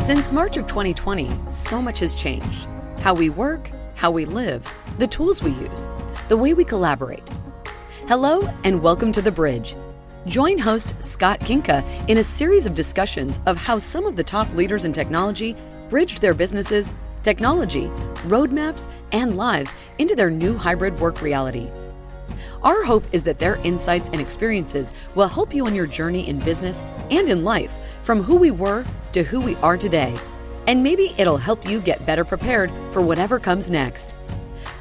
Since March of 2020, so much has changed. How we work, how we live, the tools we use, the way we collaborate. Hello and welcome to The Bridge. Join host Scott Kinka in a series of discussions of how some of the top leaders in technology bridged their businesses, technology, roadmaps, and lives into their new hybrid work reality. Our hope is that their insights and experiences will help you on your journey in business and in life, from who we were to who we are today. And maybe it'll help you get better prepared for whatever comes next.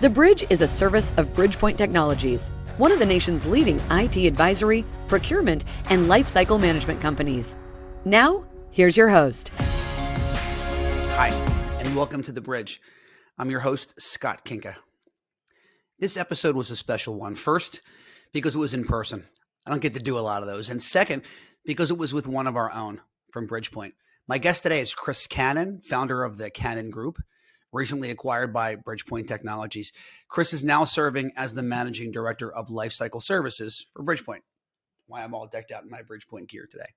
The Bridge is a service of Bridgepointe Technologies, one of the nation's leading IT advisory, procurement, and lifecycle management companies. Now, here's your host. Hi, and welcome to The Bridge. I'm your host, Scott Kinka. This episode was a special one. First, because it was in person. I don't get to do a lot of those. And second, because it was with one of our own from Bridgepointe. My guest today is Chris Cannon, founder of the Cannon Group, recently acquired by Bridgepointe Technologies. Chris is now serving as the managing director of Lifecycle Services for Bridgepointe. Why I'm all decked out in my Bridgepointe gear today.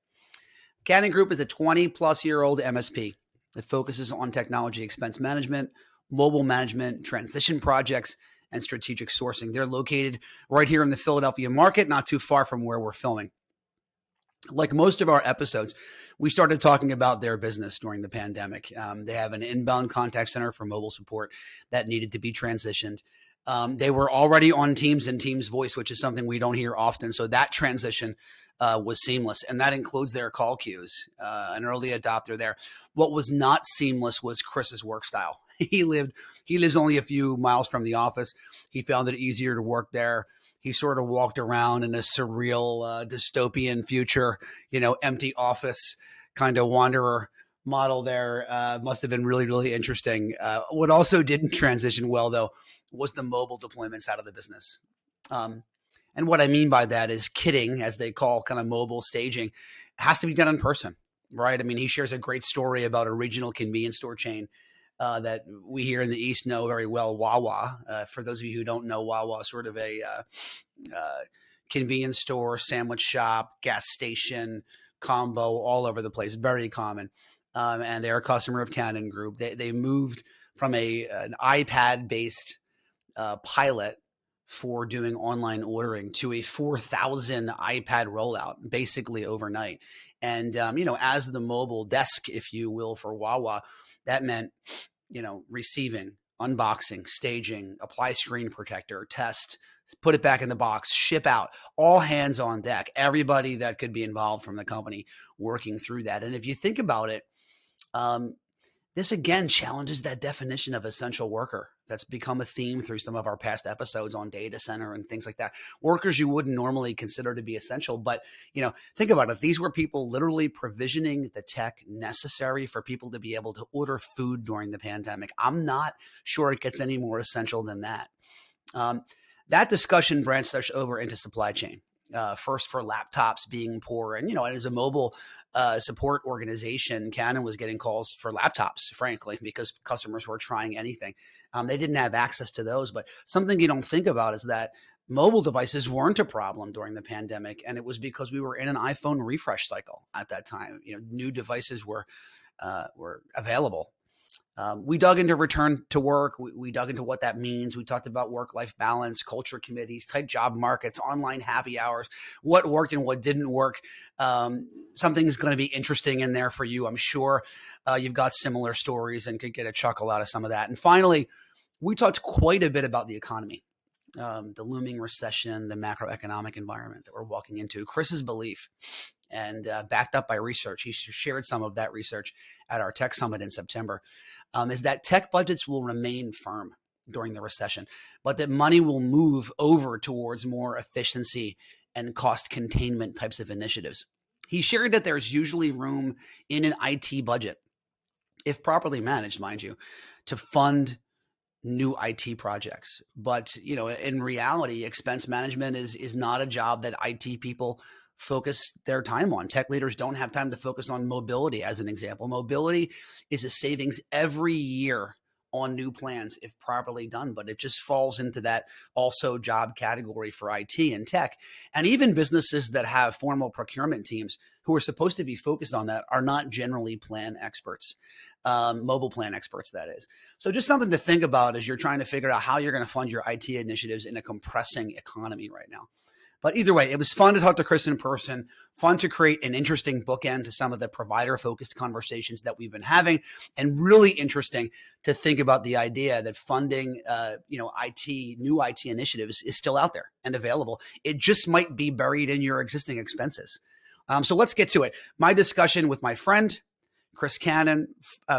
Cannon Group is a 20-plus-year-old MSP that focuses on technology expense management, mobile management, transition projects, and strategic sourcing. They're located right here in the Philadelphia market, not too far from where we're filming. Like most of our episodes, we started talking about their business during the pandemic. They have an inbound contact center for mobile support that needed to be transitioned. They were already on Teams and Teams Voice, which is something we don't hear often. So that transition was seamless, and that includes their call queues, an early adopter there. What was not seamless was Chris's work style. He lives only a few miles from the office. He found it easier to work there. He sort of walked around in a surreal, dystopian future, empty office kind of wanderer model there. Must have been really, really interesting. What also didn't transition well, though, was the mobile deployments out of the business. And what I mean by that is kitting, as they call kind of mobile staging, has to be done in person, right? I mean, he shares a great story about a regional convenience store chain that we here in the East know very well, Wawa. For those of you who don't know, Wawa is sort of a convenience store, sandwich shop, gas station combo all over the place, very common. And they're a customer of Cannon Group. They moved from an iPad-based pilot for doing online ordering to a 4,000 iPad rollout, basically overnight. And, as the mobile desk, if you will, for Wawa, that meant, receiving, unboxing, staging, apply screen protector, test, put it back in the box, ship out, all hands on deck, everybody that could be involved from the company working through that. And if you think about it, this again challenges that definition of essential worker that's become a theme through some of our past episodes on data center and things like that. Workers you wouldn't normally consider to be essential, but think about it. These were people literally provisioning the tech necessary for people to be able to order food during the pandemic. I'm not sure it gets any more essential than that. That discussion branched us over into supply chain. First for laptops being poor. And, as a mobile support organization, Canon was getting calls for laptops, frankly, because customers were trying anything. They didn't have access to those. But something you don't think about is that mobile devices weren't a problem during the pandemic. And it was because we were in an iPhone refresh cycle at that time. New devices were available. We dug into return to work. We dug into what that means. We talked about work-life balance, culture committees, tight job markets, online happy hours, what worked and what didn't work. Something's going to be interesting in there for you. I'm sure you've got similar stories and could get a chuckle out of some of that. And finally, we talked quite a bit about the economy, the looming recession, the macroeconomic environment that we're walking into. Chris's belief, and backed up by research, he shared some of that research at our tech summit in September, is that tech budgets will remain firm during the recession, but that money will move over towards more efficiency and cost containment types of initiatives. He shared that there's usually room in an IT budget, if properly managed, mind you, to fund new IT projects. But, in reality, expense management is not a job that IT people focus their time on. Tech leaders don't have time to focus on mobility, as an example. Mobility is a savings every year on new plans if properly done, but it just falls into that also job category for IT and tech. And even businesses that have formal procurement teams who are supposed to be focused on that are not generally plan experts, mobile plan experts, that is. So just something to think about as you're trying to figure out how you're going to fund your IT initiatives in a compressing economy right now. But either way, it was fun to talk to Chris in person, fun to create an interesting bookend to some of the provider-focused conversations that we've been having, and really interesting to think about the idea that funding, new IT initiatives is still out there and available. It just might be buried in your existing expenses. So let's get to it. My discussion with my friend, Chris Cannon,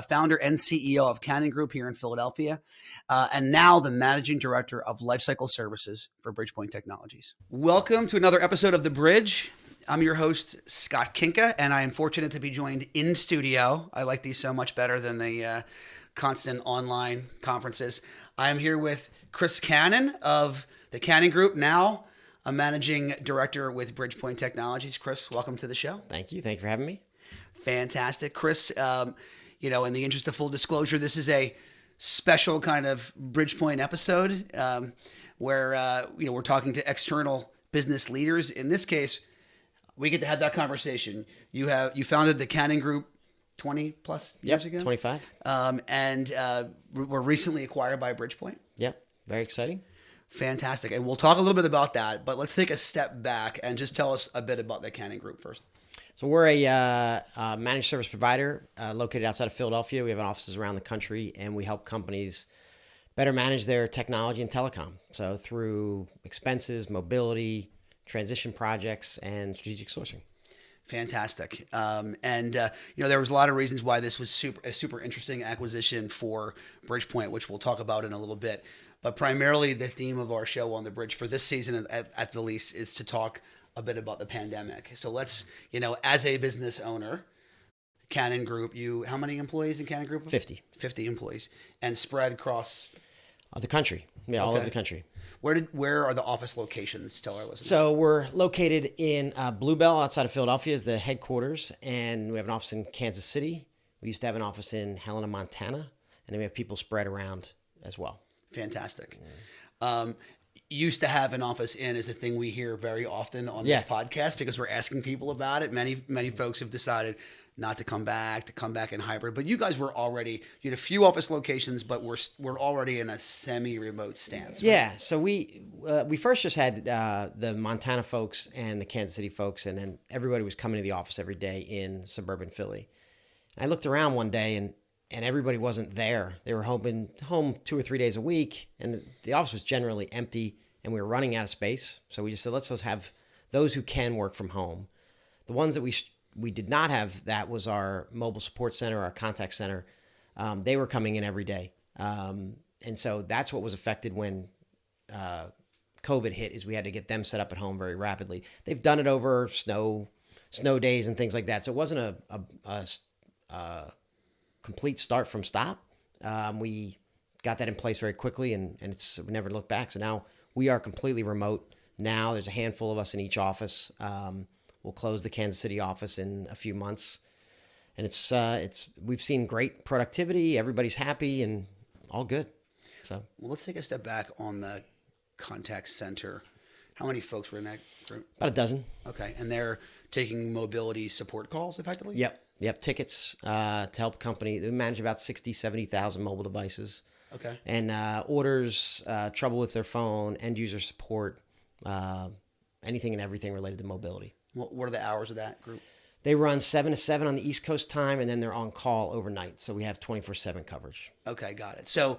founder and CEO of Cannon Group here in Philadelphia, and now the managing director of Lifecycle Services for Bridgepointe Technologies. Welcome to another episode of The Bridge. I'm your host, Scott Kinka, and I am fortunate to be joined in studio. I like these so much better than the constant online conferences. I am here with Chris Cannon of the Cannon Group, now a managing director with Bridgepointe Technologies. Chris, welcome to the show. Thank you. Thank you for having me. Fantastic. Chris, in the interest of full disclosure, this is a special kind of Bridgepointe episode where, we're talking to external business leaders. In this case, we get to have that conversation. You founded the Cannon Group 20 plus years ago? 25. And were recently acquired by Bridgepointe. Yep. Very exciting. Fantastic. And we'll talk a little bit about that, but let's take a step back and just tell us a bit about the Cannon Group first. So we're a managed service provider located outside of Philadelphia. We have offices around the country, and we help companies better manage their technology and telecom. So through expenses, mobility, transition projects, and strategic sourcing. Fantastic. There was a lot of reasons why this was a super interesting acquisition for Bridgepointe, which we'll talk about in a little bit. But primarily the theme of our show on the Bridge for this season, at the least, is to talk a bit about the pandemic. So let's, as a business owner, Cannon Group, how many employees in Cannon Group? 50. 50 employees, and spread across the country. Yeah, all over the country. Where are the office locations? Tell our listeners. So we're located in Bluebell outside of Philadelphia is the headquarters, and we have an office in Kansas City. We used to have an office in Helena, Montana, and then we have people spread around as well. Fantastic. Used to have an office in is a thing we hear very often on this podcast because we're asking people about it. Many folks have decided not to come back in hybrid. But you guys were already, you had a few office locations, but we're already in a semi-remote stance. Right? Yeah. So we first just had the Montana folks and the Kansas City folks, and then everybody was coming to the office every day in suburban Philly. And I looked around one day and everybody wasn't there. They were home 2 or 3 days a week, and the office was generally empty, and we were running out of space. So we just said, let's have those who can work from home. The ones that we did not have, that was our mobile support center, our contact center. They were coming in every day. And so that's what was affected when COVID hit, is we had to get them set up at home very rapidly. They've done it over snow days and things like that. So it wasn't a complete start from stop. We got that in place very quickly, and we never looked back. So now we are completely remote. Now there's a handful of us in each office. We'll close the Kansas City office in a few months, and we've seen great productivity. Everybody's happy and all good. So let's take a step back on the contact center. How many folks were in that group? About a dozen. Okay, and they're taking mobility support calls effectively? Yep. Tickets to help company. We manage about 60, 70,000 mobile devices. Okay. And orders, trouble with their phone, end user support, anything and everything related to mobility. What are the hours of that group? They run 7 to 7 on the East Coast time, and then they're on call overnight. So we have 24/7 coverage. Okay, got it. So,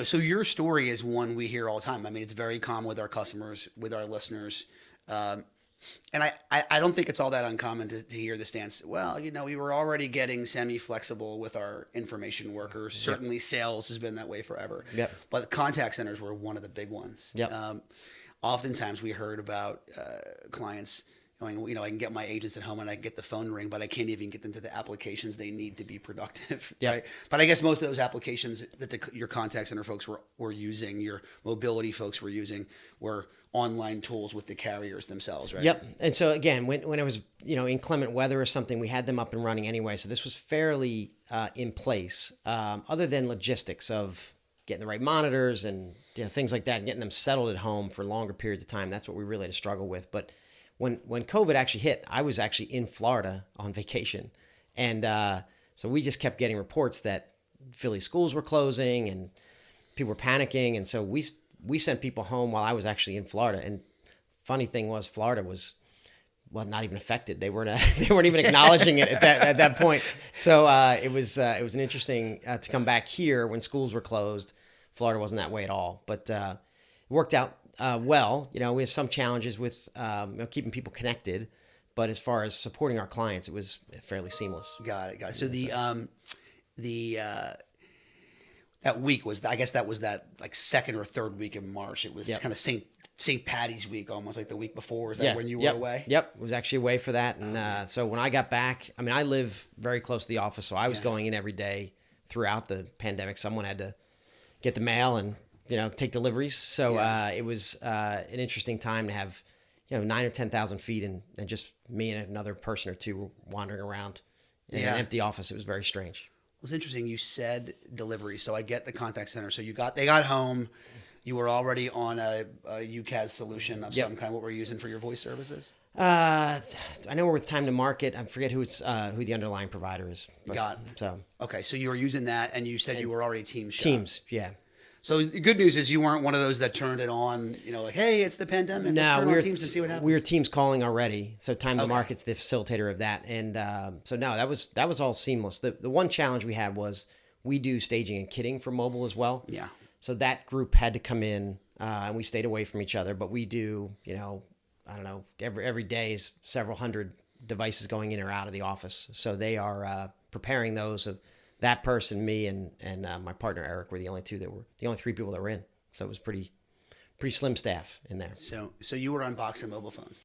so your story is one we hear all the time. I mean, it's very common with our customers, with our listeners. And I don't think it's all that uncommon to hear the stance. Well, we were already getting semi-flexible with our information workers. Certainly sales has been that way forever. Yep. But contact centers were one of the big ones. Yep. Oftentimes we heard about clients going, I can get my agents at home and I can get the phone ring, but I can't even get them to the applications they need to be productive. Yep. Right? But I guess most of those applications that your contact center folks were using, your mobility folks were using, were online tools with the carriers themselves, right? Yep. And so again, when it was, inclement weather or something, we had them up and running anyway. So this was fairly in place, other than logistics of getting the right monitors and things like that, and getting them settled at home for longer periods of time. That's what we really had to struggle with. But when COVID actually hit, I was actually in Florida on vacation. And so we just kept getting reports that Philly schools were closing and people were panicking. And so we sent people home while I was actually in Florida. And funny thing was, Florida was, well, not even affected. They weren't even acknowledging it at that point. So it was an interesting to come back here when schools were closed. Florida wasn't that way at all, but it worked out well. We have some challenges with keeping people connected, but as far as supporting our clients, it was fairly seamless. Got it. So that week was, I guess that was that like second or third week in March. It was kind of St. Patty's week, almost like the week before. Is that when you were away? Yep. It was actually away for that. And so when I got back, I mean, I live very close to the office, so I was going in every day throughout the pandemic. Someone had to get the mail and, take deliveries. So it was an interesting time to have, 9 or 10,000 feet and just me and another person or two wandering around in an empty office. It was very strange. Well, it's interesting. You said delivery. So I get the contact center. So they got home. You were already on a UCaaS solution of some kind. What were you using for your voice services? I know we're with Time to Market. I forget who the underlying provider is. Got it. So okay, so you were using that, and you said you were already Teams. Teams, yeah. So the good news is you weren't one of those that turned it on. Like, hey, it's the pandemic. No, we were Teams and see what happens. We were Teams calling already. So Time to Market's the facilitator of that, and so no, that was all seamless. The one challenge we had was we do staging and kitting for mobile as well. Yeah. So that group had to come in, and we stayed away from each other. But we do, I don't know, every day is several hundred devices going in or out of the office. So they are preparing those. That person, me, and my partner Eric were the only three people that were in. So it was pretty slim staff in there. So you were unboxing mobile phones.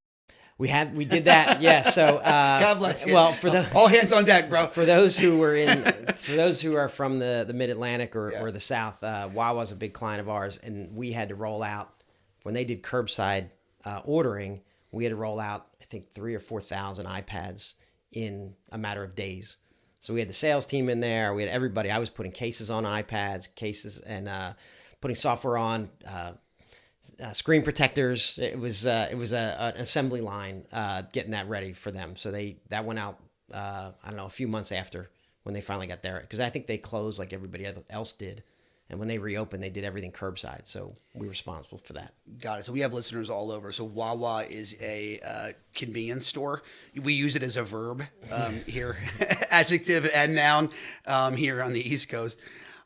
We did that, yeah. So God bless you. Well, for all hands on deck, bro. For those who are from the Mid Atlantic or the South, Wawa's a big client of ours, and we had to roll out when they did curbside ordering. We had to roll out, I think, 3,000 or 4,000 iPads in a matter of days. So we had the sales team in there. We had everybody. I was putting cases on iPads, and putting software on. Screen protectors. It was an assembly line getting that ready for them. So that went out I don't know, a few months after when they finally got there, because I think they closed like everybody else did, and when they reopened, they did everything curbside. So we were responsible for that. Got it. So we have listeners all over. So Wawa is a convenience store. We use it as a verb here, adjective and noun here on the East Coast.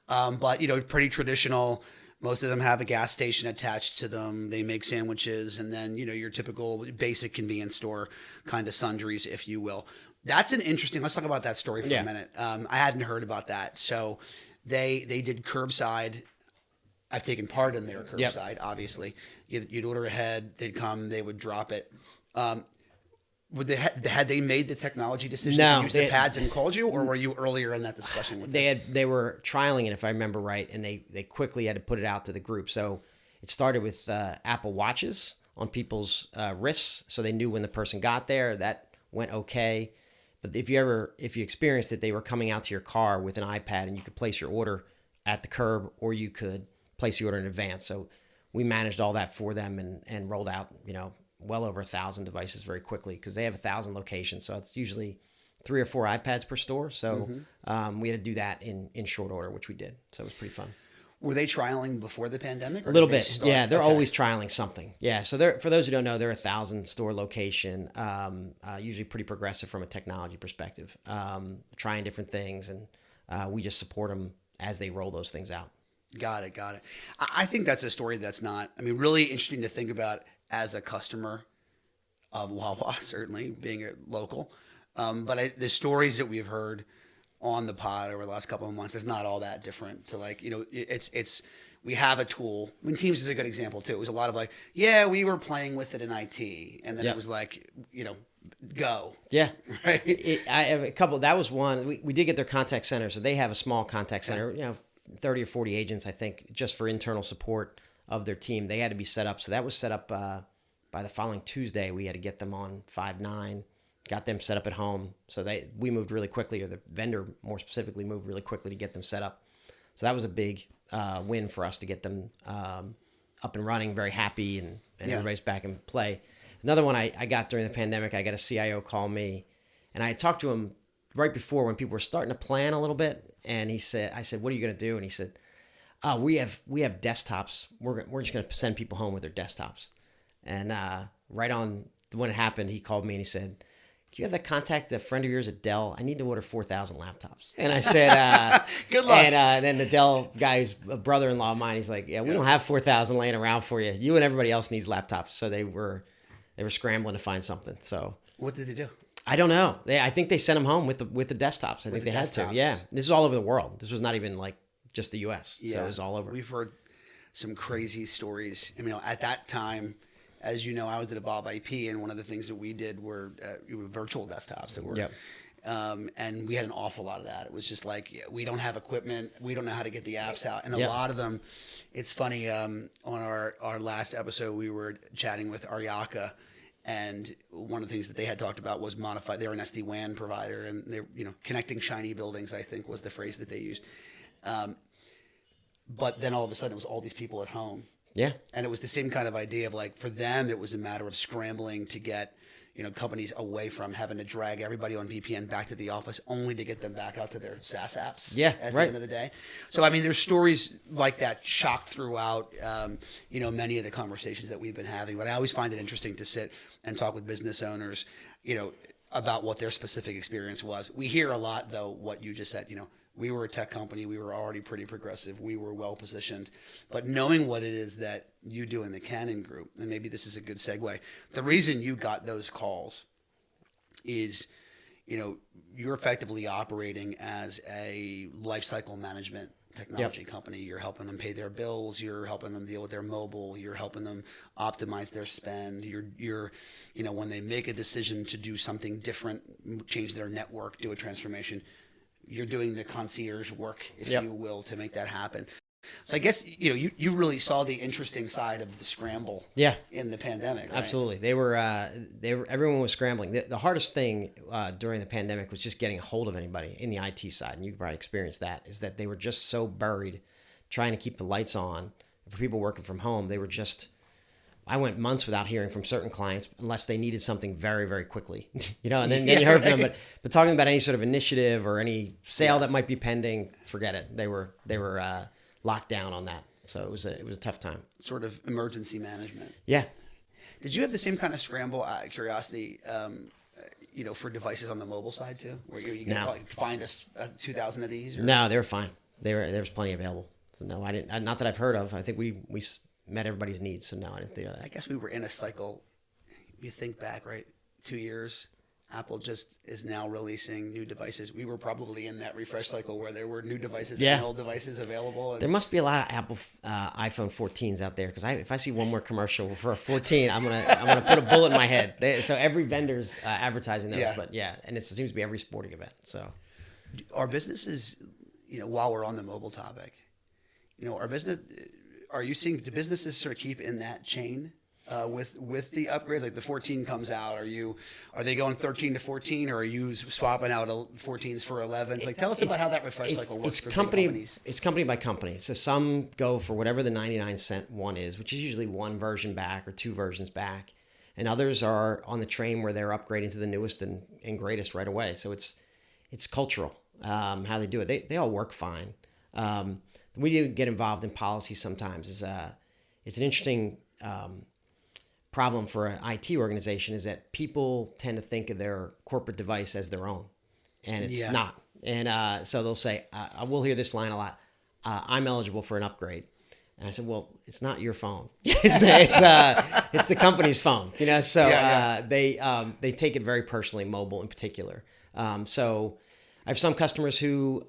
But pretty traditional. Most of them have a gas station attached to them. They make sandwiches, and then, your typical basic convenience store kind of sundries, if you will. That's an interesting, let's talk about that story for a minute. I hadn't heard about that. So they did curbside. I've taken part in their curbside, obviously. You'd order ahead, they'd come, they would drop it. Had they made the technology decision to use the pads and called you, or were you earlier in that discussion with them? They were trialing it, if I remember right, and they quickly had to put it out to the group. So it started with Apple Watches on people's wrists, so they knew when the person got there. That went okay. But if you experienced it, they were coming out to your car with an iPad, and you could place your order at the curb, or you could place the order in advance. So we managed all that for them and rolled out, well over 1,000 devices very quickly, because they have 1,000 locations. So it's usually 3 or 4 iPads per store. So we had to do that in short order, which we did. So it was pretty fun. Were they trialing before the pandemic? A little bit. Yeah, they're always trialing something. Yeah. So for those who don't know, they're 1,000 store location, usually pretty progressive from a technology perspective, trying different things. And we just support them as they roll those things out. Got it. I think that's a story that's really interesting to think about as a customer of Wawa, certainly being a local. But the stories that we've heard on the pod over the last couple of months is not all that different to it's we have a tool. I mean, Teams is a good example too. It was a lot of we were playing with it in IT, and then it was go. Yeah. Right. I have a couple. That was one. We did get their contact center. So they have a small contact center, 30 or 40 agents, I think, just for internal support of their team. They had to be set up. So that was set up by the following Tuesday. We had to get them on 5/9, got them set up at home. So we moved really quickly, or the vendor more specifically moved really quickly to get them set up. So that was a big win for us to get them up and running, very happy, and everybody's back in play. Another one I got during the pandemic, I got a CIO call me, and I talked to him right before when people were starting to plan a little bit, and I said, what are you going to do? And he said, oh, we have desktops. We're just going to send people home with their desktops. And right on when it happened, he called me and he said, do you have that contact, a friend of yours at Dell? I need to order 4,000 laptops. And I said, good luck. And then the Dell guy, who's a brother-in-law of mine, he's like, yeah, we don't have 4,000 laying around for you. You and everybody else needs laptops. So they were scrambling to find something. So what did they do? I don't know. I think they sent them home with the desktops. I think they had to. Yeah. This is all over the world. This was not even like just the US. Yeah. So it was all over. We've heard some crazy stories. I mean, at that time, as you know, I was at Evolve IP, and one of the things that we did were virtual desktops that were, and we had an awful lot of that. It was just like, we don't have equipment, we don't know how to get the apps out, and a lot of them. It's funny. On our last episode, we were chatting with Aryaka, and one of the things that they had talked about was modify. They're an SD-WAN provider, and they're connecting shiny buildings, I think was the phrase that they used. But then all of a sudden, it was all these people at home. Yeah. And it was the same kind of idea of like, for them, it was a matter of scrambling to get, companies away from having to drag everybody on VPN back to the office only to get them back out to their SaaS apps at the end of the day. So, I mean, there's stories like that shocked throughout, many of the conversations that we've been having. But I always find it interesting to sit and talk with business owners, about what their specific experience was. We hear a lot, though, what you just said, we were a tech company. We were already pretty progressive. We were well positioned. But knowing what it is that you do in the Canon Group, and maybe this is a good segue, the reason you got those calls is, you're effectively operating as a lifecycle management technology company. You're helping them pay their bills. You're helping them deal with their mobile. You're helping them optimize their spend. You're when they make a decision to do something different, change their network, do a transformation, you're doing the concierge work, if you will, to make that happen. So I guess, you really saw the interesting side of the scramble in the pandemic, right? Absolutely. They were everyone was scrambling. The hardest thing during the pandemic was just getting a hold of anybody in the IT side, and you probably experienced that, is that they were just so buried trying to keep the lights on. For people working from home, they were just, I went months without hearing from certain clients unless they needed something very, very quickly, and then you heard from them. But talking about any sort of initiative or any sale that might be pending, forget it. They were locked down on that. So it was a tough time. Sort of emergency management. Yeah. Did you have the same kind of scramble, curiosity, for devices on the mobile side too, where you can find us 2,000 of these? Or? No, they were fine. There was plenty available. So no, I didn't. Not that I've heard of. I think we met everybody's needs. So no, I didn't think of that. I guess we were in a cycle. You think back, right? 2 years. Apple just is now releasing new devices. We were probably in that refresh cycle where there were new devices and old devices available. There must be a lot of Apple iPhone 14s out there, because if I see one more commercial for a 14, I'm gonna put a bullet in my head. So every vendor's advertising those, but and it seems to be every sporting event. So our businesses, while we're on the mobile topic, our business. Are you seeing, do businesses sort of keep in that chain with the upgrades? Like the 14 comes out, are they going 13 to 14, or are you swapping out 14s for 11s? Like, tell us about how that refresh cycle works for companies. It's company by company. So some go for whatever the 99-cent one is, which is usually one version back or two versions back, and others are on the train where they're upgrading to the newest and greatest right away. So it's cultural how they do it. They all work fine. We do get involved in policy sometimes. It's an interesting problem for an IT organization, is that people tend to think of their corporate device as their own, and it's not. And so they'll say, I will hear this line a lot, I'm eligible for an upgrade. And I said, well, it's not your phone. it's the company's phone, So they take it very personally, mobile in particular. So I have some customers who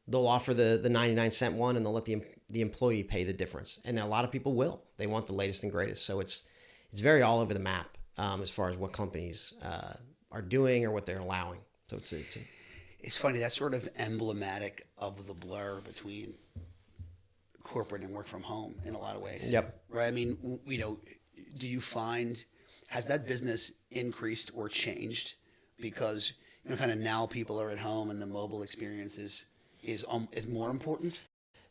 they'll offer the 99-cent one, and they'll let the employee pay the difference. And a lot of people will. They want the latest and greatest. So it's very all over the map as far as what companies are doing or what they're allowing. So it's funny. That's sort of emblematic of the blur between corporate and work from home in a lot of ways. Yep. Right. I mean, do you find, has that business increased or changed because kind of now people are at home and the mobile experience is more important?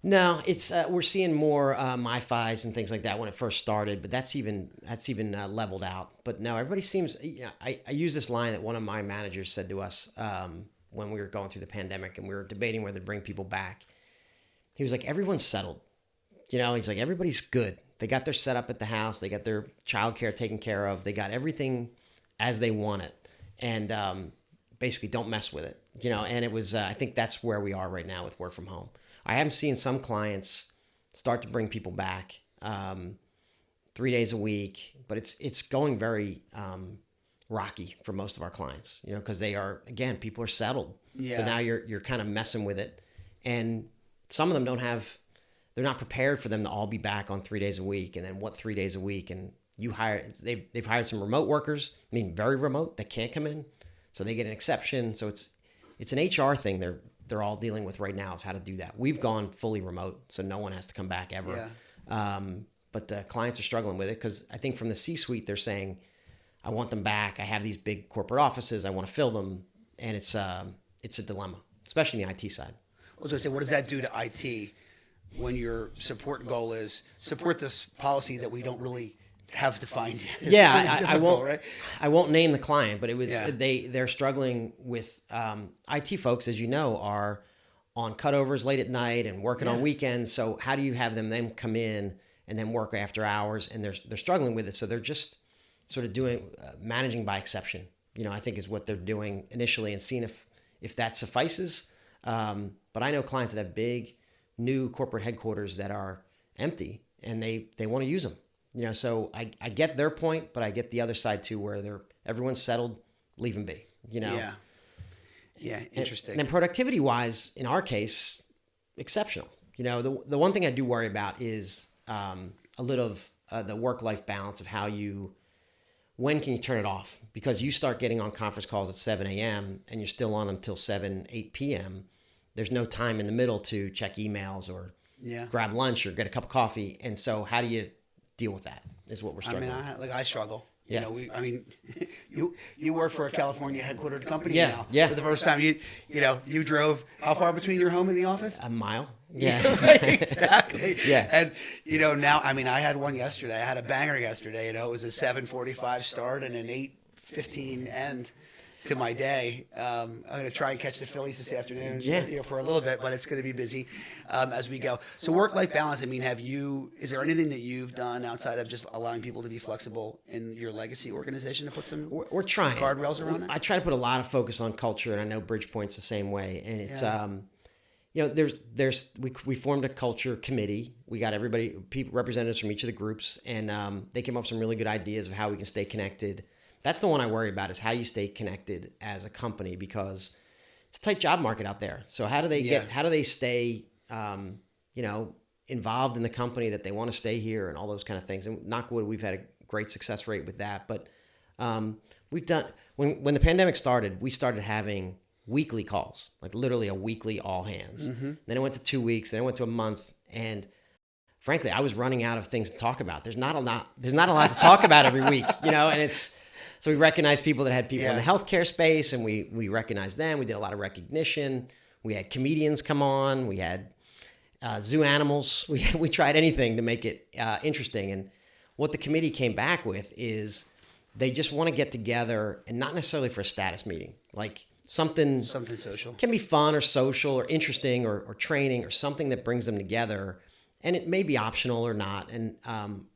No, it's we're seeing more MiFis and things like that when it first started, but that's even leveled out. But no, everybody seems. I use this line that one of my managers said to us when we were going through the pandemic and we were debating whether to bring people back. He was like, everyone's settled. He's like, everybody's good. They got their setup at the house. They got their childcare taken care of. They got everything as they want it, and basically don't mess with it. And it was. I think that's where we are right now with work from home. I am seeing some clients start to bring people back 3 days a week, but it's going very rocky for most of our clients, because they are, again, people are settled. Yeah. So now you're kind of messing with it. And some of them they're not prepared for them to all be back on 3 days a week. And then what 3 days a week? And they've hired some remote workers, very remote, that can't come in. So they get an exception. So it's an HR thing they're all dealing with right now, is how to do that. We've gone fully remote, so no one has to come back ever. Yeah. But the clients are struggling with it because I think from the C-suite, they're saying, I want them back. I have these big corporate offices. I want to fill them. And it's a dilemma, especially in the IT side. I was going to say, what does that do to IT when your support goal is support this policy that we don't really have defined yet? Yeah, I won't. Right? I won't name the client, but it was Yeah. they're struggling with IT folks, as you know, are on cutovers late at night and working on weekends. So how do you have them then come in and then work after hours? And they're struggling with it. So they're just sort of doing managing by exception. I think is what they're doing initially, and seeing if that suffices. But I know clients that have big new corporate headquarters that are empty and they want to use them. So I get their point, but I get the other side too, where everyone's settled, leave them be. Yeah. Yeah, interesting. And then productivity wise, in our case, exceptional. The one thing I do worry about is a little of the work-life balance of when can you turn it off? Because you start getting on conference calls at 7 a.m. and you're still on them till 8 p.m. There's no time in the middle to check emails or grab lunch or get a cup of coffee. And so how do you deal with that is what we're struggling with. I struggle. Yeah. You work for a California headquartered company now. Yeah. For the first time, you drove how far between your home and the office? A mile. Yeah. Exactly. Yeah. And now, I had one yesterday. I had a banger yesterday. It was a 7:45 start and an 8:15 end to my day. I'm going to try and catch the Phillies this afternoon for a little bit, but it's going to be busy as we go. So work-life balance, is there anything that you've done outside of just allowing people to be flexible in your legacy organization to put some we're trying guardrails around it? I try to put a lot of focus on culture, and I know Bridgepointe's the same way. And it's, we formed a culture committee. We got representatives from each of the groups, and they came up with some really good ideas of how we can stay connected. That's the one I worry about, is how you stay connected as a company, because it's a tight job market out there. So how do they stay, involved in the company, that they want to stay here and all those kind of things. And knock wood, we've had a great success rate with that. But we've done, when the pandemic started, we started having weekly calls, like literally a weekly all hands. Mm-hmm. Then it went to 2 weeks, then it went to a month. And frankly, I was running out of things to talk about. There's not a lot to talk about every week, and so we recognized people that had people in the healthcare space, and we recognized them. We did a lot of recognition. We had comedians come on. We had zoo animals. We tried anything to make it interesting. And what the committee came back with is they just want to get together, and not necessarily for a status meeting, like something social. Can be fun or social or interesting or training or something that brings them together. And it may be optional or not. And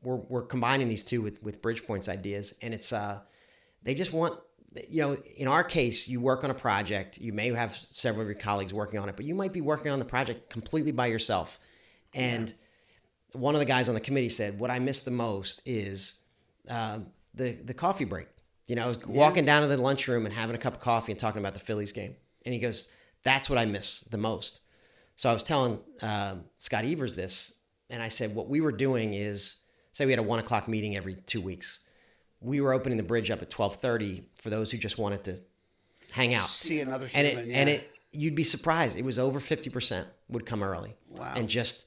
we're combining these two with Bridgepointe's ideas, and it's they just want, in our case, you work on a project, you may have several of your colleagues working on it, but you might be working on the project completely by yourself. And one of the guys on the committee said, what I miss the most is the coffee break. Walking down to the lunchroom and having a cup of coffee and talking about the Phillies game. And he goes, that's what I miss the most. So I was telling Scott Evers this, and I said, what we were doing is, say we had a 1:00 meeting every 2 weeks. We were opening the bridge up at 12:30 for those who just wanted to hang out. See another human. You'd be surprised. It was over 50% would come early. Wow. And just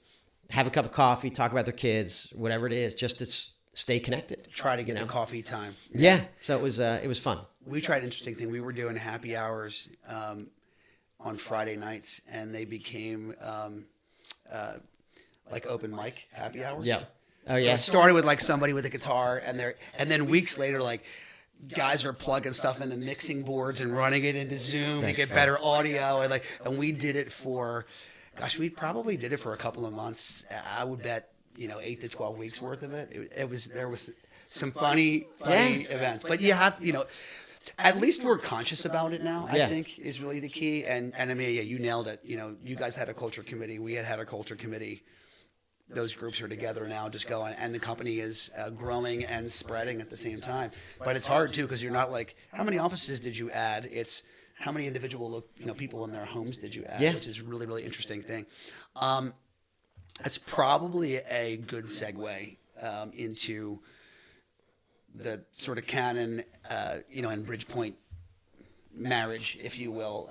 have a cup of coffee, talk about their kids, whatever it is, just to stay connected. Try to get the coffee time. Yeah. So it was fun. We tried an interesting thing. We were doing happy hours on Friday nights, and they became like open mic happy hours. Yeah. Oh So yeah. it started with like somebody with a guitar, and then weeks later, like guys are plugging stuff into mixing boards and running it into Zoom to get better audio, and we did it for, gosh, we probably did it for a couple of months. I would bet 8 to 12 weeks worth of it. There was some funny events, but you have at least we're conscious about it now. I think is really the key. And I mean, yeah, you nailed it. You guys had a culture committee. We had a culture committee. Those groups are together now, just going, and the company is growing and spreading at the same time. But it's hard too, because you're not like, how many offices did you add? It's how many individual people in their homes did you add, which is a really, really interesting thing. It's probably a good segue into the sort of Canon, and Bridgepointe marriage, if you will.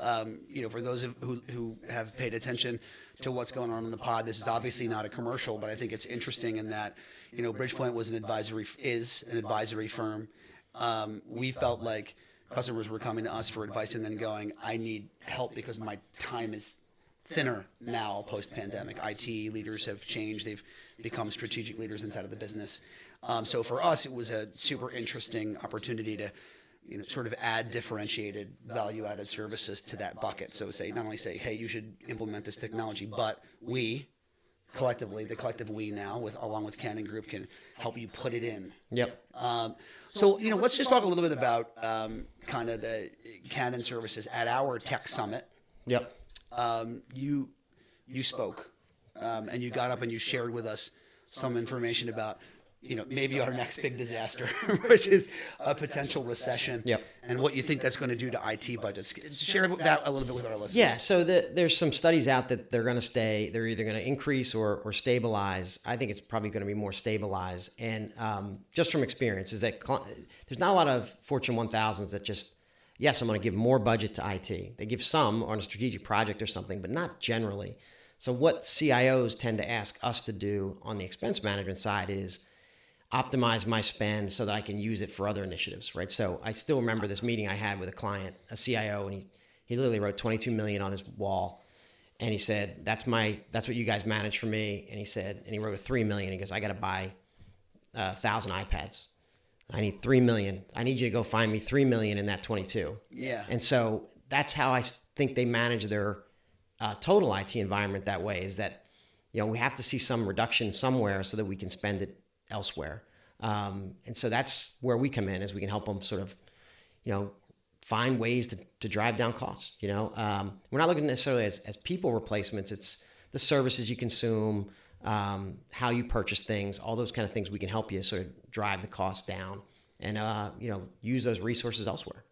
For those who have paid attention to what's going on in the pod, this is obviously not a commercial, but I think it's interesting in that, Bridgepointe is an advisory firm. We felt like customers were coming to us for advice and then going, I need help because my time is thinner now post-pandemic. IT leaders have changed. They've become strategic leaders inside of the business. So for us, it was a super interesting opportunity to sort of add differentiated value-added services to that bucket. So not only say, hey, you should implement this technology, but we collectively, the collective we now, along with Canon Group, can help you put it in. Yep. So let's just talk a little bit about kind of the Canon services at our tech summit. Yep. You spoke, and you got up and you shared with us some information about maybe our next big disaster, which is a potential recession, and what you think that's going to do to IT budgets. Share that a little bit with our listeners. Yeah, so there's some studies out that they're either going to increase or stabilize. I think it's probably going to be more stabilized. And just from experience is that there's not a lot of Fortune 1000s that just, yes, I'm going to give more budget to IT. They give some on a strategic project or something, but not generally. So what CIOs tend to ask us to do on the expense management side is optimize my spend so that I can use it for other initiatives, right? So I still remember this meeting I had with a client, a CIO, and he literally wrote $22 million on his wall. And he said, that's what you guys manage for me. And he wrote a $3 million. He goes, I got to buy 1,000 iPads. I need $3 million. I need you to go find me $3 million in that 22. Yeah. And so that's how I think they manage their total IT environment that way, is that, we have to see some reduction somewhere so that we can spend it elsewhere. And so that's where we come in, is we can help them sort of, find ways to drive down costs. We're not looking necessarily as people replacements. It's the services you consume, how you purchase things, all those kind of things. We can help you sort of drive the cost down and, use those resources elsewhere.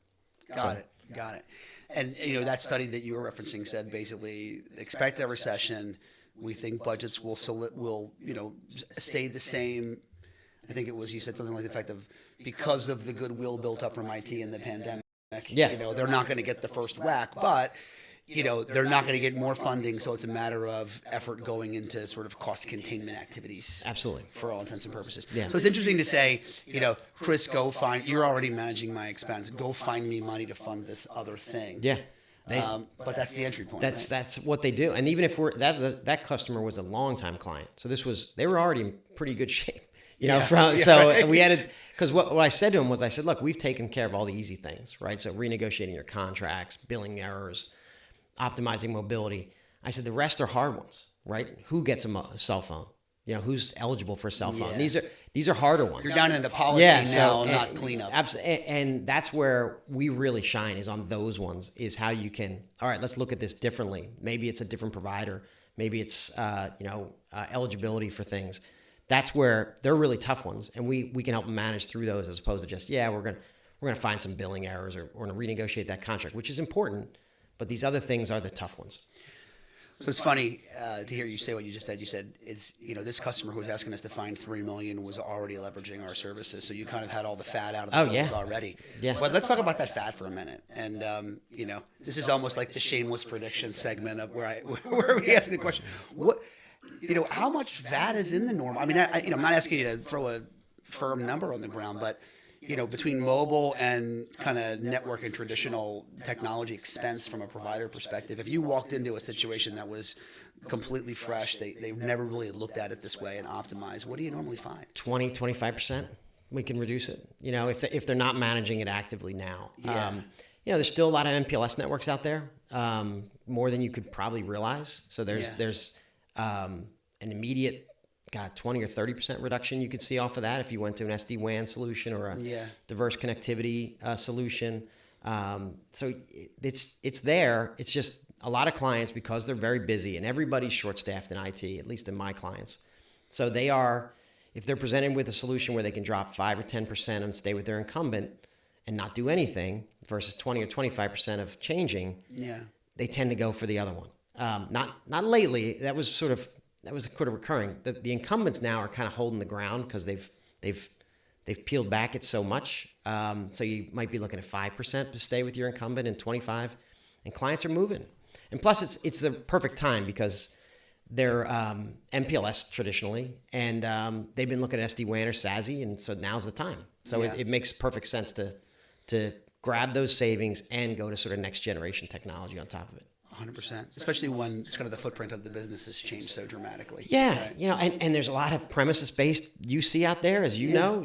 Got it. And, that study that you were referencing said basically expect a recession. We think budgets will stay the same. I think you said something like the fact of, because of the goodwill built up from IT in the pandemic, they're not going to get the first whack, but, they're not going to get more funding. So it's a matter of effort going into sort of cost containment activities. Absolutely. For all intents and purposes. Yeah. So it's interesting to say, Chris, you're already managing my expense. Go find me money to fund this other thing. Yeah. But that's the entry point. That's what they do. And even if that customer was a longtime client, so they were already in pretty good shape. We added, because what I said to him was, I said, look, we've taken care of all the easy things, right? So renegotiating your contracts, billing errors, optimizing mobility. I said, the rest are hard ones, right? Who gets a cell phone? Who's eligible for a cell phone? Yeah. These are harder ones. You're down into policy now, not cleanup. Absolutely. And that's where we really shine, is on those ones, is how you can, all right, let's look at this differently. Maybe it's a different provider. Maybe it's, eligibility for things. That's where they're really tough ones. And we can help them manage through those, as opposed to just, we're going to find some billing errors or we're going to renegotiate that contract, which is important. But these other things are the tough ones. So it's funny to hear you say what you just said. You said, this customer who was asking us to find $3 million was already leveraging our services. So you kind of had all the fat out of the bills already. Yeah. But let's talk about that fat for a minute. And, this is almost like the shameless prediction segment of where we ask the question, how much fat is in the norm? I mean, I'm not asking you to throw a firm number on the ground, but, between mobile and kind of network and traditional technology expense from a provider perspective, if you walked into a situation that was completely fresh, they've never really looked at it this way and optimized, what do you normally find? 25%. We can reduce it. If they're not managing it actively now. Yeah. There's still a lot of MPLS networks out there, more than you could probably realize. So there's an immediate 20 or 30% reduction you could see off of that if you went to an SD-WAN solution or a diverse connectivity solution. So it's there. It's just a lot of clients, because they're very busy and everybody's short-staffed in IT, at least in my clients. So they are, if they're presented with a solution where they can drop 5 or 10% and stay with their incumbent and not do anything versus 20 or 25% of changing, they tend to go for the other one. Not lately. That was sort of recurring. The incumbents now are kind of holding the ground because they've peeled back it so much. So you might be looking at 5% to stay with your incumbent and 25, and clients are moving. And plus, it's the perfect time because they're MPLS traditionally, and they've been looking at SD-WAN or SASE, and so now's the time. So it makes perfect sense to grab those savings and go to sort of next generation technology on top of it. 100%, especially when it's kind of the footprint of the business has changed so dramatically. Yeah, right? And there's a lot of premises-based UC out there, as you know.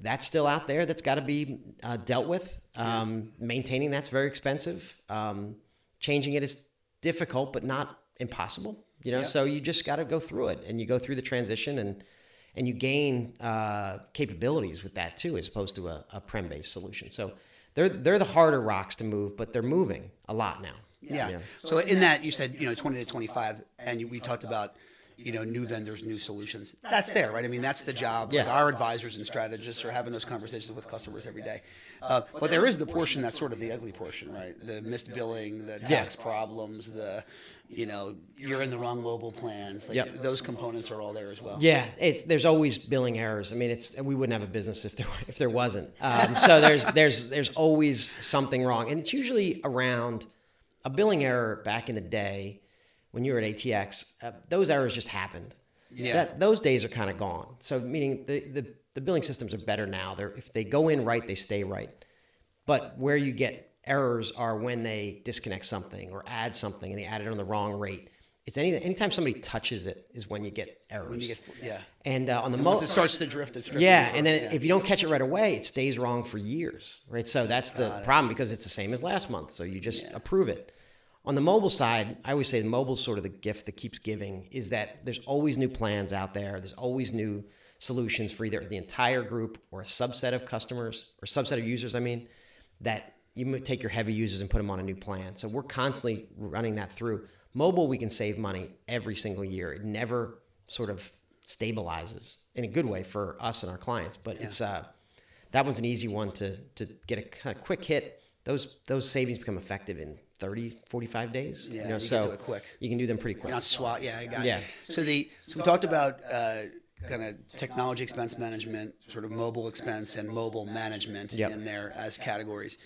That's still out there. That's got to be dealt with. Maintaining that's very expensive. Changing it is difficult, but not impossible. So you just got to go through it, and you go through the transition, and you gain capabilities with that too, as opposed to a prem-based solution. So they're the harder rocks to move, but they're moving a lot now. Yeah. So in that, you said 20 to 25, and we talked about new vendors, new solutions. That's there, right? I mean, that's the job. Yeah. Like our advisors and strategists are having those conversations with customers every day. But there is the portion that's sort of the ugly portion, right? The missed billing, the tax problems, the you're in the wrong mobile plans. Those components are all there as well. Yeah, there's always billing errors. I mean, we wouldn't have a business if there wasn't. So there's always something wrong, and it's usually around a billing error. Back in the day, when you were at ATX, those errors just happened. Yeah. Those days are kind of gone. So meaning the billing systems are better now. If they go in right, they stay right. But where you get errors are when they disconnect something or add something and they add it on the wrong rate. It's anytime somebody touches it is when you get errors. When you get, And on the once it starts to drift, it's drifting. Yeah, and then if you don't catch it right away, it stays wrong for years, right? So that's the problem, because it's the same as last month. So you just approve it. On the mobile side, I always say the mobile is sort of the gift that keeps giving, is that there's always new plans out there. There's always new solutions for either the entire group or a subset of customers or subset of users, that you take your heavy users and put them on a new plan. So we're constantly running that through. Mobile, we can save money every single year. It never sort of stabilizes in a good way for us and our clients, but it's that one's an easy one to get a kind of quick hit. Those savings become effective in 30, 45 days. Yeah, you so can do it quick. You can do them pretty quick. You're not SWAT. Yeah, I got Yeah. it. So we talked about kind of technology expense management, sort of mobile expense and mobile management in there as categories,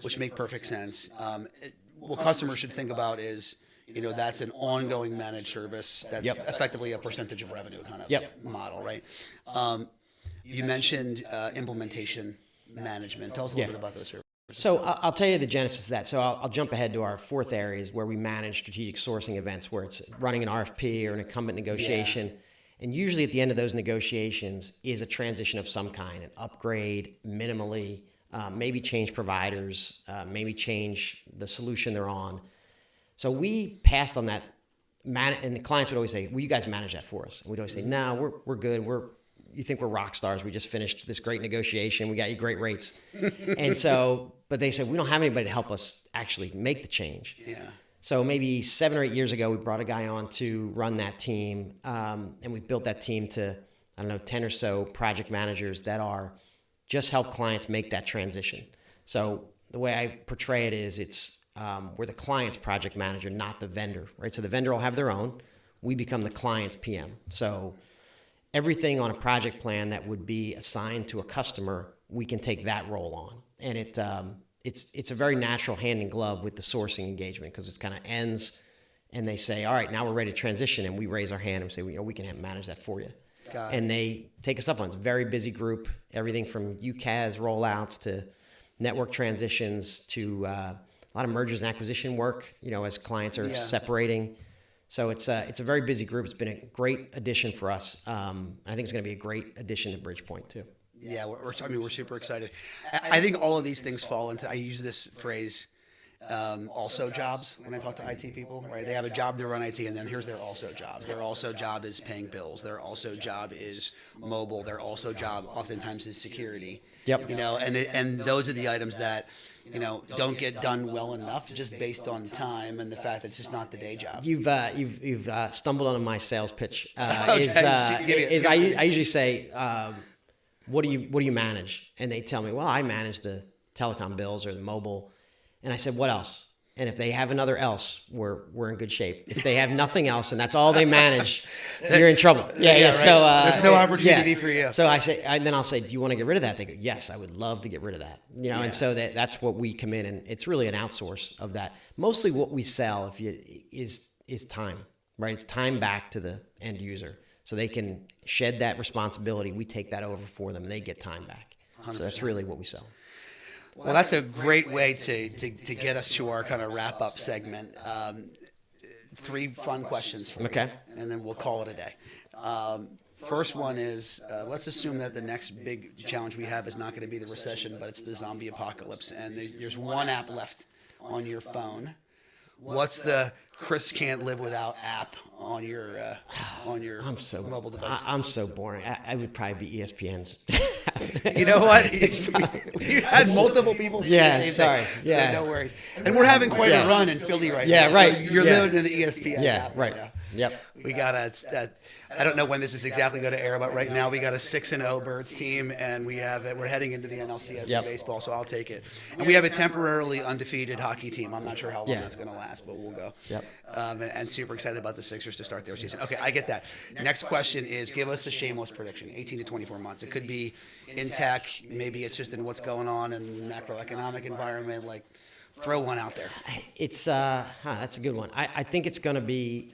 which make perfect sense. What customers should think about is, that's an ongoing managed service. That's effectively a percentage of revenue kind of model, right? You mentioned implementation management. Tell us a little bit about those services. So I'll tell you the genesis of that. So I'll jump ahead to our fourth area, is where we manage strategic sourcing events, where it's running an RFP or an incumbent negotiation. And usually at the end of those negotiations is a transition of some kind, an upgrade minimally, maybe change providers, maybe change the solution they're on. So we passed on that, and the clients would always say, "Will you guys manage that for us?" And we'd always say, "No, we're good. You think we're rock stars. We just finished this great negotiation. We got you great rates." And so, but they said, "We don't have anybody to help us actually make the change." Yeah. So maybe 7 or 8 years ago, we brought a guy on to run that team, and we built that team to, 10 or so project managers that are just help clients make that transition. So the way I portray it is, we're the client's project manager, not the vendor, right? So the vendor will have their own. We become the client's PM. So everything on a project plan that would be assigned to a customer, we can take that role on, and it's a very natural hand in glove with the sourcing engagement, because it kind of ends and they say, "All right, now we're ready to transition," and we raise our hand and say, "We can manage that for you." and they take us up on it. It's a very busy group, everything from UCaaS rollouts to network transitions to a lot of mergers and acquisition work, as clients are separating. So it's a very busy group. It's been a great addition for us. I think it's going to be a great addition to Bridgepointe too. Yeah, we're super excited. I think all of these things fall into, I use this phrase, also jobs when I talk to IT people, right? They have a job to run IT, and then here's their also jobs. Their also job is paying bills. Their also job is mobile. Their also job oftentimes is security. Yep. And those are the items that, don't get done well enough just based on time and the fact that it's just not the day job. You've stumbled onto my sales pitch. Okay. I usually say, what do you manage? And they tell me, well, I manage the telecom bills or the mobile. And I said, what else? And if they have another else, we're in good shape. If they have nothing else and that's all they manage, you're in trouble. Yeah. Right. So there's no opportunity for you. So then I'll say, do you want to get rid of that? They go, yes, I would love to get rid of that. And so that's what we come in, and it's really an outsource of that. Mostly what we sell is time, right? It's time back to the end user, so they can shed that responsibility. We take that over for them, and they get time back. 100%. So that's really what we sell. Well, that's a great way to get us to our kind of wrap-up segment. 3 fun questions for you, and then we'll call it a day. First one is, let's assume that the next big challenge we have is not going to be the recession, but it's the zombie apocalypse, and there's one app left on your phone. What's the Chris Can't Live Without app on your mobile device? I'm so boring. I would probably be ESPN's. You know what? You had multiple people. Yeah, sorry. Yeah, so no worries. And we're having quite a run in Philly right now. Yeah, right. So you're living in the ESPN. Yeah, app right. now. Yep. We got I don't know when this is exactly going to air, but right now we got a 6-0 Birds team, and we're heading into the NLCS in baseball, so I'll take it. And we have a temporarily undefeated hockey team. I'm not sure how long that's going to last, but we'll go. Yep. And super excited about the Sixers to start their season. Okay, I get that. Next question is, give us a shameless prediction, 18 to 24 months. It could be in tech, maybe it's just in what's going on in the macroeconomic environment, like throw one out there. It's that's a good one. I think it's going to be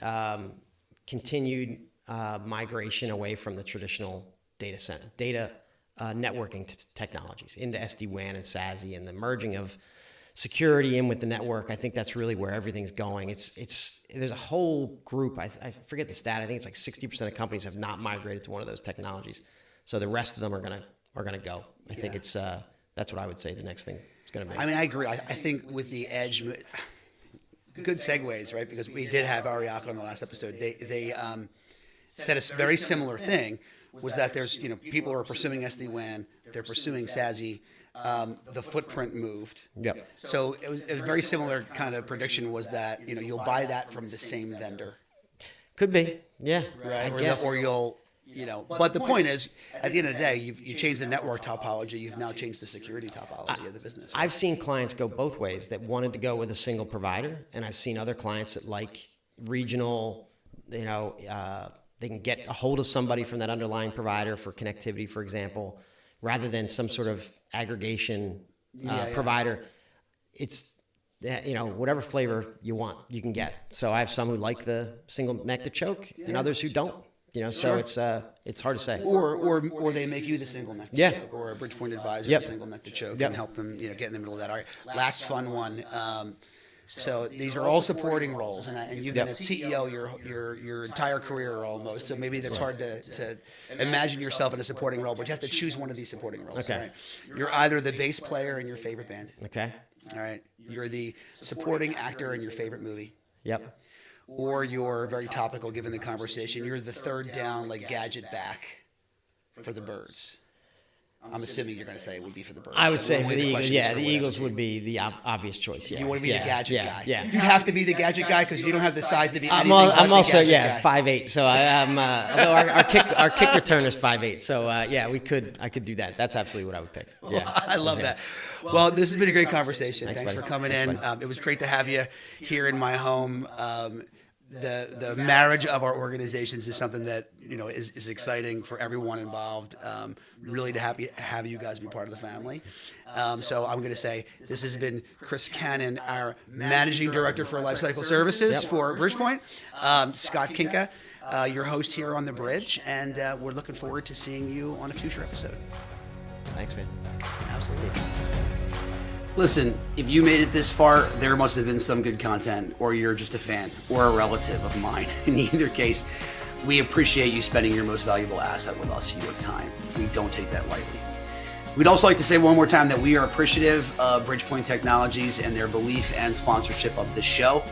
continued migration away from the traditional data networking technologies into SD-WAN and SASE, and the merging of security in with the network. I think that's really where everything's going. There's a whole group. I forget the stat. I think it's like 60% of companies have not migrated to one of those technologies. So the rest of them are gonna go. I think it's that's what I would say the next thing is gonna be. I mean, I agree. I think with the edge, good segues, right? Because we did have Ariaka on the last episode. They said a very similar thing, was that there's, people are pursuing SD-WAN, they're pursuing SASE, the footprint moved. Yep. So it was a very similar kind of prediction, was that, you'll buy that from the same vendor. Could be, yeah. Right. I guess. Or you'll, but the point is, at the end of the day, you changed the network topology, you've now changed the security topology of the business. I've seen clients go both ways, that wanted to go with a single provider, and I've seen other clients that like regional, they can get a hold of somebody from that underlying provider for connectivity, for example, rather than some sort of aggregation provider. It's, whatever flavor you want, you can get. So I have some who like the single neck to choke, and others who don't. So it's hard to say. Or they make you the single neck to choke, or a Bridgepointe advisor the single neck to choke, and help them get in the middle of that. All right, last fun one. So these are all supporting roles, and you've been a CEO your entire career almost. So maybe that's hard to imagine yourself in a supporting role, but you have to choose one of these supporting roles. Okay. Right? You're either the bass player in your favorite band. Okay. All right. You're the supporting actor in your favorite movie. Yep. Or you're very topical given the conversation. You're the third down, gadget back for the Birds. I'm assuming you're going to say it would be for the Birds. I would say for the Eagles. Yeah, the Eagles would be the obvious choice. Yeah. You want to be the gadget guy. Yeah. You have to be the gadget guy because you don't have the size to be anything I'm but also the gadget guy. 5'8", so I'm although our kick return is 5'8", so I could do that. That's absolutely what I would pick. Yeah, I love that. Well, this has been a great conversation. Thanks for coming in. Buddy. It was great to have you here in my home. The marriage of our organizations is something that is exciting for everyone involved. Really to have you guys be part of the family. So I'm going to say this has been Chris Cannon, our managing director for Lifecycle Services for Bridgepointe. Scott Kinka, your host here on The Bridge, and we're looking forward to seeing you on a future episode. Thanks, man. Absolutely. Listen, if you made it this far, there must have been some good content, or you're just a fan or a relative of mine. In either case, we appreciate you spending your most valuable asset with us, your time. We don't take that lightly. We'd also like to say one more time that we are appreciative of Bridgepointe Technologies and their belief and sponsorship of this show.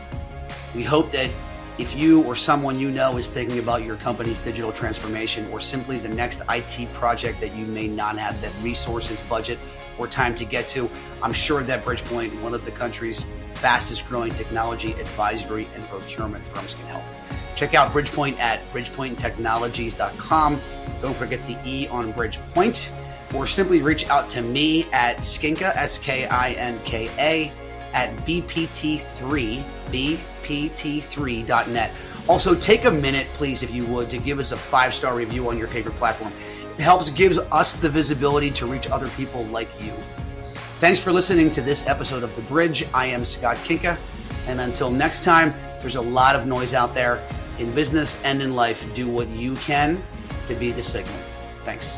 We hope that if you or someone you know is thinking about your company's digital transformation, or simply the next IT project that you may not have the resources, budget, or time to get to, I'm sure that Bridgepointe, one of the country's fastest growing technology advisory and procurement firms, can help. Check out Bridgepointe at bridgepointetechnologies.com. Don't forget the E on Bridgepointe, or simply reach out to me at Skinka, SKINKA, at bpt3.net. Also, take a minute, please, if you would, to give us a 5-star review on your favorite platform. It helps gives us the visibility to reach other people like you. Thanks for listening to this episode of The Bridge. I am Scott Kinka, and until next time, there's a lot of noise out there. In business and in life, do what you can to be the signal. Thanks.